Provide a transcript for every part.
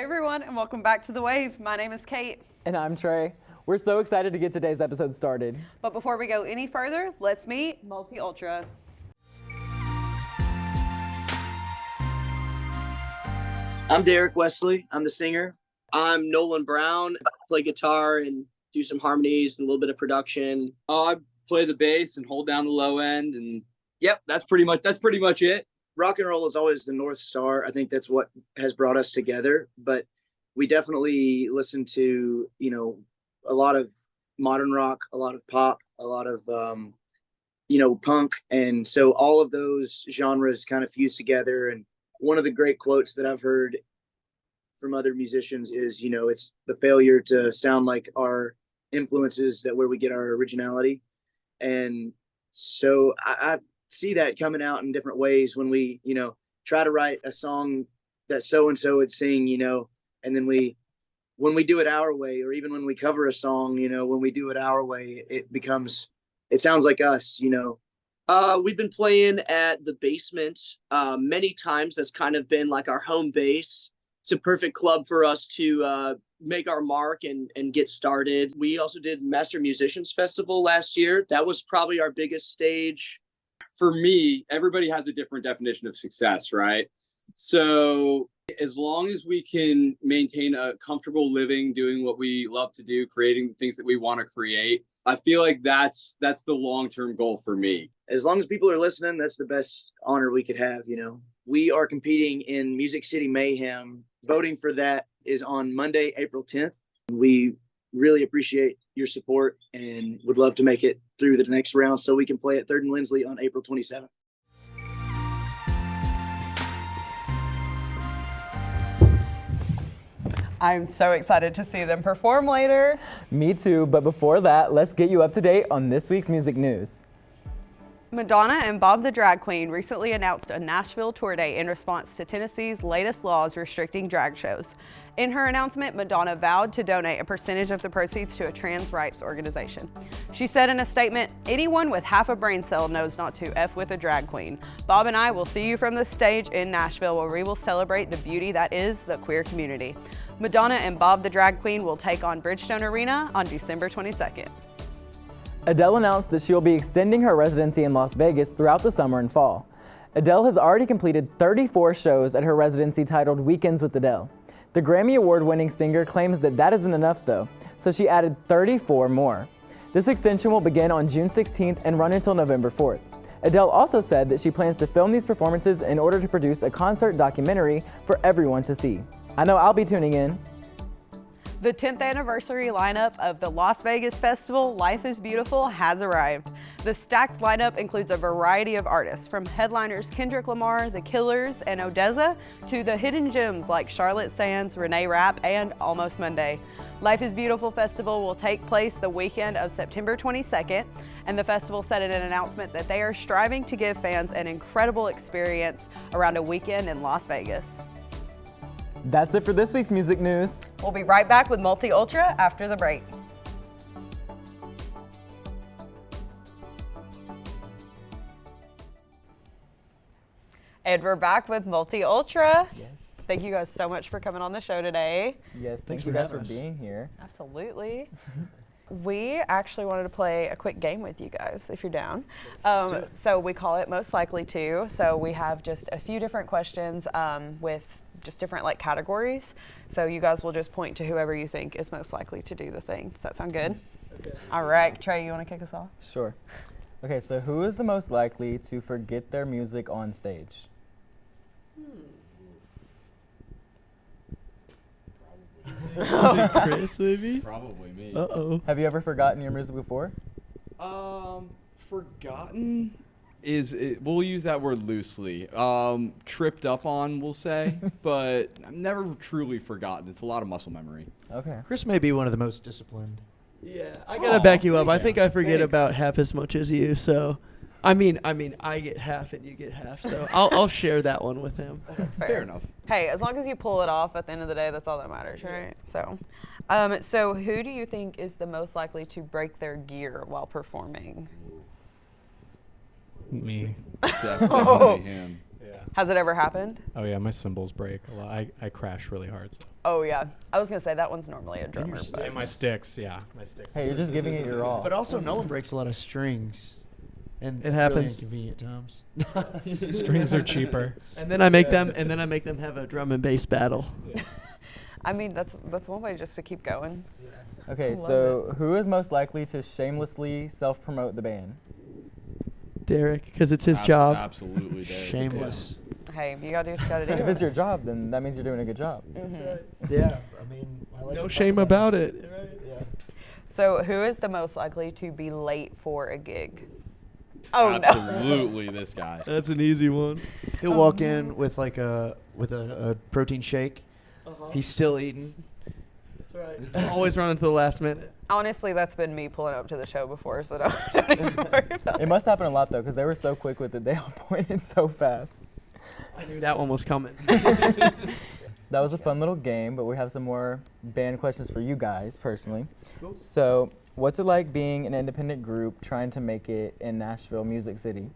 everyone, and welcome back to The Wave. My name is Kate. And I'm Trey. We're so excited to get today's episode started. But before we go any further, let's meet Multi Ultra. I'm Derrick Wesley. I'm the singer. I'm Nolan Brown. I play guitar and do some harmonies and a little bit of production. I play the bass and hold down the low end, and yep, that's pretty much it. Rock and roll is always the North Star. I think that's what has brought us together. But we definitely listen to, a lot of modern rock, a lot of pop, a lot of, punk. And so all of those genres kind of fuse together. And one of the great quotes that I've heard from other musicians is, it's the failure to sound like our influences that where we get our originality. And so I see that coming out in different ways when we, try to write a song that so-and-so would sing, and then when we do it our way, or even when we cover a song, when we do it our way, it sounds like us, We've been playing at the basement many times. That's kind of been like our home base. It's a perfect club for us to make our mark and get started. We also did Master Musicians Festival last year. That was probably our biggest stage. For me, everybody has a different definition of success, right? So as long as we can maintain a comfortable living, doing what we love to do, creating the things that we want to create, I feel like that's the long-term goal for me. As long as people are listening, that's the best honor we could have, We are competing in Music City Mayhem. Voting for that is on Monday, April 10th. We really appreciate your support and would love to make it through the next round so we can play at 3rd and Lindsley on April 27th. I'm so excited to see them perform later. Me too, but before that, let's get you up to date on this week's music news. Madonna and Bob the Drag Queen recently announced a Nashville tour date in response to Tennessee's latest laws restricting drag shows. In her announcement, Madonna vowed to donate a percentage of the proceeds to a trans rights organization. She said in a statement, "Anyone with half a brain cell knows not to F with a drag queen. Bob and I will see you from the stage in Nashville where we will celebrate the beauty that is the queer community." Madonna and Bob the Drag Queen will take on Bridgestone Arena on December 22nd. Adele announced that she will be extending her residency in Las Vegas throughout the summer and fall. Adele has already completed 34 shows at her residency titled Weekends with Adele. The Grammy Award-winning singer claims that isn't enough though, so she added 34 more. This extension will begin on June 16th and run until November 4th. Adele also said that she plans to film these performances in order to produce a concert documentary for everyone to see. I know I'll be tuning in. The 10th anniversary lineup of the Las Vegas Festival, Life is Beautiful, has arrived. The stacked lineup includes a variety of artists, from headliners Kendrick Lamar, The Killers, and Odessa, to the hidden gems like Charlotte Sands, Renee Rapp, and Almost Monday. Life is Beautiful Festival will take place the weekend of September 22nd, and the festival said in an announcement that they are striving to give fans an incredible experience around a weekend in Las Vegas. That's it for this week's music news. We'll be right back with Multi Ultra after the break. And we're back with Multi Ultra. Yes. Thank you guys so much for coming on the show today. Yes, Thanks you for guys having for us. being here. Absolutely. We actually wanted to play a quick game with you guys, if you're down. Let's do it. So we call it Most Likely To. So we have just a few different questions with just different categories. So you guys will just point to whoever you think is most likely to do the thing. Does that sound good? Okay. All right, Trey, you want to kick us off? Sure. Okay, so who is the most likely to forget their music on stage? Chris, maybe? Probably me. Uh-oh. Have you ever forgotten your music before? Forgotten we'll use that word loosely. Tripped up on, we'll say, but I've never truly forgotten. It's a lot of muscle memory. Okay. Chris may be one of the most disciplined. Yeah, I gotta back you up. I think I forget about half as much as you, so... I mean, I get half and you get half, so I'll share that one with him. That's fair. Fair enough. Hey, as long as you pull it off at the end of the day, that's all that matters, right? So, so who do you think is the most likely to break their gear while performing? Me. Definitely him. yeah. Has it ever happened? Oh yeah, my cymbals break a lot. I crash really hard. So. Oh yeah, I was gonna say that one's normally a drummer. And my sticks, yeah, my sticks. Hey, you're just giving it your all. But also, Nolan breaks a lot of strings. And It happens. Really inconvenient times. Strings are cheaper. And then I make them have a drum and bass battle. I mean, that's one way just to keep going. Okay, love so who is most likely to shamelessly self-promote the band? Derrick, because it's his job. Absolutely, Derrick. Shameless. Hey, you gotta do what you gotta do. If it's your job, then that means you're doing a good job. Yeah, I mean, I like No to shame talk about this. it. Yeah. So, who is the most likely to be late for a gig? Oh no. Absolutely, this guy. That's an easy one. He'll walk in with like a protein shake. He's still eating. That's right. Always running to the last minute. Honestly, that's been me pulling up to the show before, so don't even worry about It it. must happen a lot though, because they were so quick with it. They all pointed so fast. I knew that one was coming. That was a fun little game, but we have some more band questions for you guys personally. So, what's it like being an independent group trying to make it in Nashville, Music City?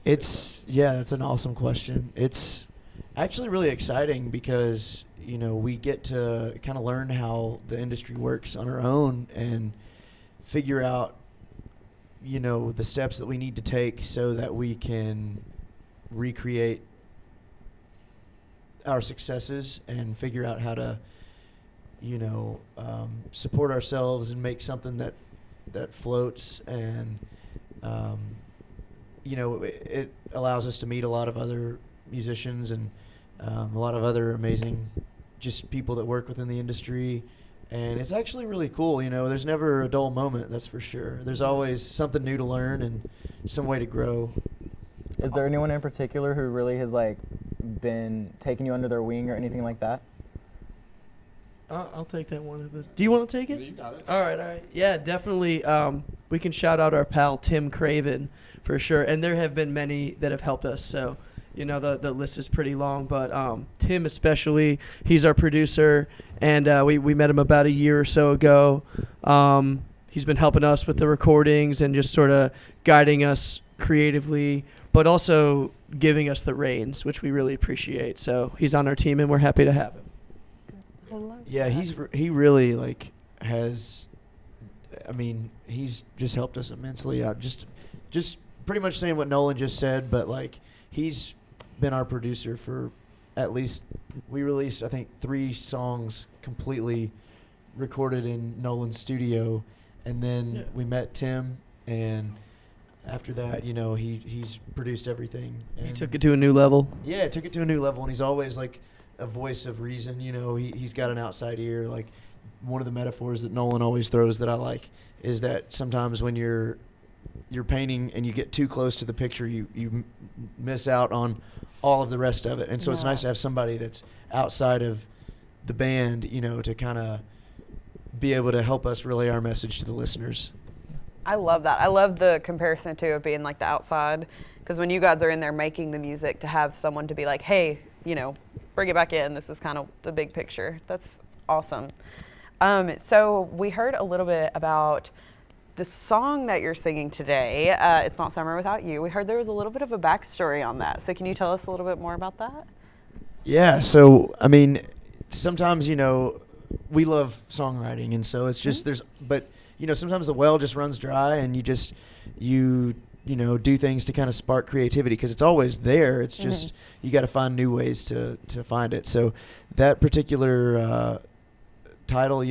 That's an awesome question. It's actually really exciting because, we get to kind of learn how the industry works on our own and figure out, the steps that we need to take so that we can recreate our successes and figure out how to, support ourselves and make something that floats and, it allows us to meet a lot of other musicians and a lot of other amazing just people that work within the industry. And it's actually really cool. There's never a dull moment, that's for sure. There's always something new to learn and some way to grow. Is there anyone in particular who really has been taking you under their wing or anything like that? I'll take that one. Do you want to take it? Yeah, you got it. All right. Yeah, definitely. We can shout out our pal Tim Craven for sure. And there have been many that have helped us. So, the list is pretty long. But Tim especially, he's our producer. And we met him about a year or so ago. He's been helping us with the recordings and just sort of guiding us creatively, but also giving us the reins, which we really appreciate. So he's on our team, and we're happy to have him. Yeah, he really has. I mean, he's just helped us immensely out. Just pretty much saying what Nolan just said, but he's been our producer for at least. We released I think 3 songs completely recorded in Nolan's studio, and then we met Tim, and after that, he's produced everything. And He took it to a new level. Yeah, took it to a new level, and he's always a voice of reason. He's got an outside ear. One of the metaphors that Nolan always throws that I like is that sometimes when you're painting and you get too close to the picture, you miss out on all of the rest of it. And so it's nice to have somebody that's outside of the band, to kind of be able to help us relay our message to the listeners. I love that. I love the comparison too of being the outside, because when you guys are in there making the music, to have someone to be like, hey, bring it back in. This is kind of the big picture. That's awesome. So we heard a little bit about the song that you're singing today. It's Not Summer Without You. We heard there was a little bit of a backstory on that. So can you tell us a little bit more about that? Yeah. So, I mean, sometimes, we love songwriting, and so it's just but sometimes the well just runs dry, and you do things to kind of spark creativity because it's always there. It's just you got to find new ways to find it. So that particular title,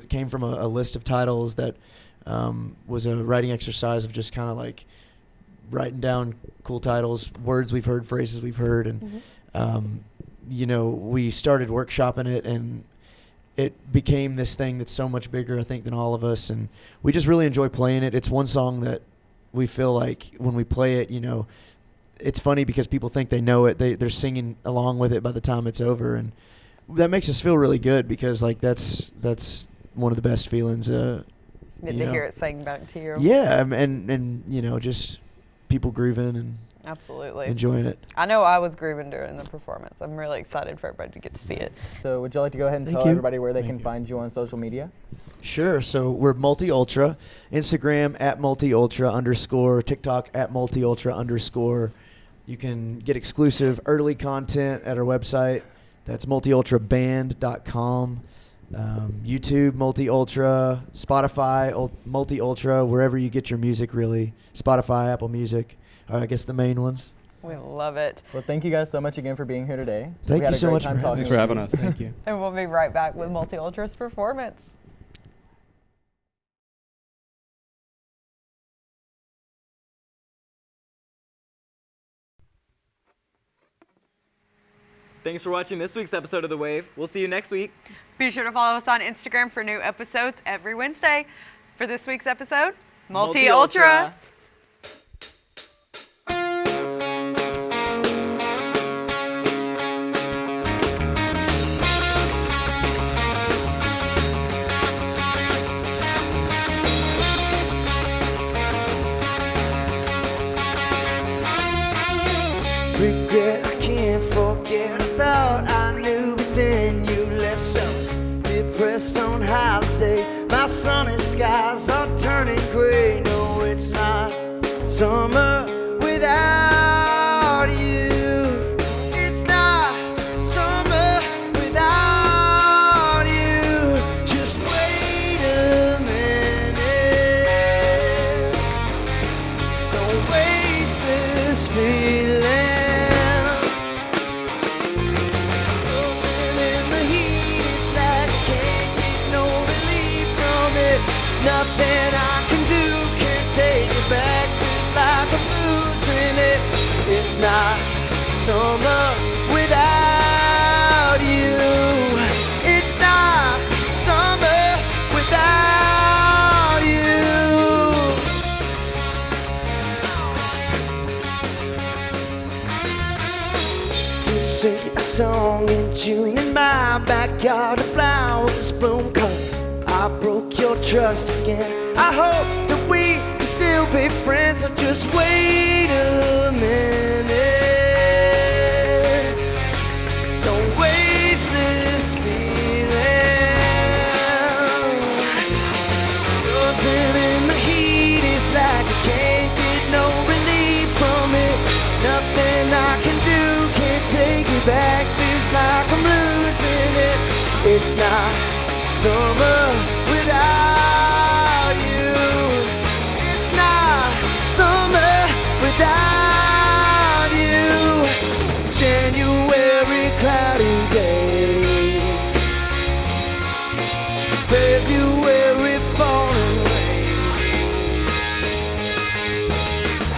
came from a list of titles that was a writing exercise of just kind of writing down cool titles, words we've heard, phrases we've heard, and we started workshopping it, and it became this thing that's so much bigger, I think, than all of us, and we just really enjoy playing it. It's one song that we feel like when we play it, it's funny because people think they know it. They're singing along with it by the time it's over, and that makes us feel really good because that's one of the best feelings. To hear it sang back to you. Yeah, and just people grooving and absolutely enjoying it. I know I was grooving during the performance. I'm really excited for everybody to get to see it. So would you like to go ahead and tell everybody where they can find you on social media? Sure. So we're Multi-Ultra. Instagram @multiultra_, TikTok @multiultra_. You can get exclusive early content at our website. That's multiultraband.com. YouTube, Multi-Ultra, Spotify, Multi-Ultra, wherever you get your music, really. Spotify, Apple Music are, I guess, the main ones. We love it. Well, thank you guys so much again for being here today. Thank We had you a so great much time for talking Thanks for with having you. us. Thank you. And we'll be right back with Multi Ultra's performance. Thanks for watching this week's episode of The Wave. We'll see you next week. Be sure to follow us on Instagram for new episodes every Wednesday. For this week's episode, Multi Ultra. Regret, I can't forget. I thought I knew, but then you left so depressed on holiday. My sunny skies are turning gray. No, it's not summer without you. It's not summer without you. Just wait a minute. Don't waste this feeling. Nothing I can do can take it back. It's like I'm losing it. It's not summer without you. It's not summer without you. To sing a song in June in my backyard, the flowers bloom cold. I broke your trust again. I hope that we can still be friends. So just wait a minute. Don't waste this feeling. Frozen in the heat, it's like I can't get no relief from it. Nothing I can do can take it back. Feels like I'm losing it. It's not summer without you. It's not summer without you. January cloudy day. February falling rain.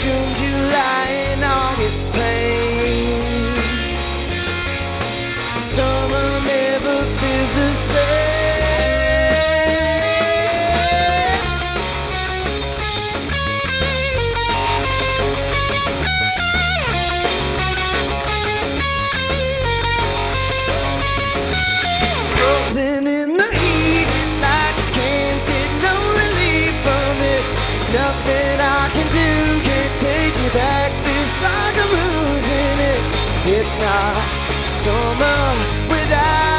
June, July, and August pain. Summer never feels the same. Frozen in the heat, it's like I can't get no relief from it. Nothing I can do can take me back. Feels like I'm losing it. It's not summer without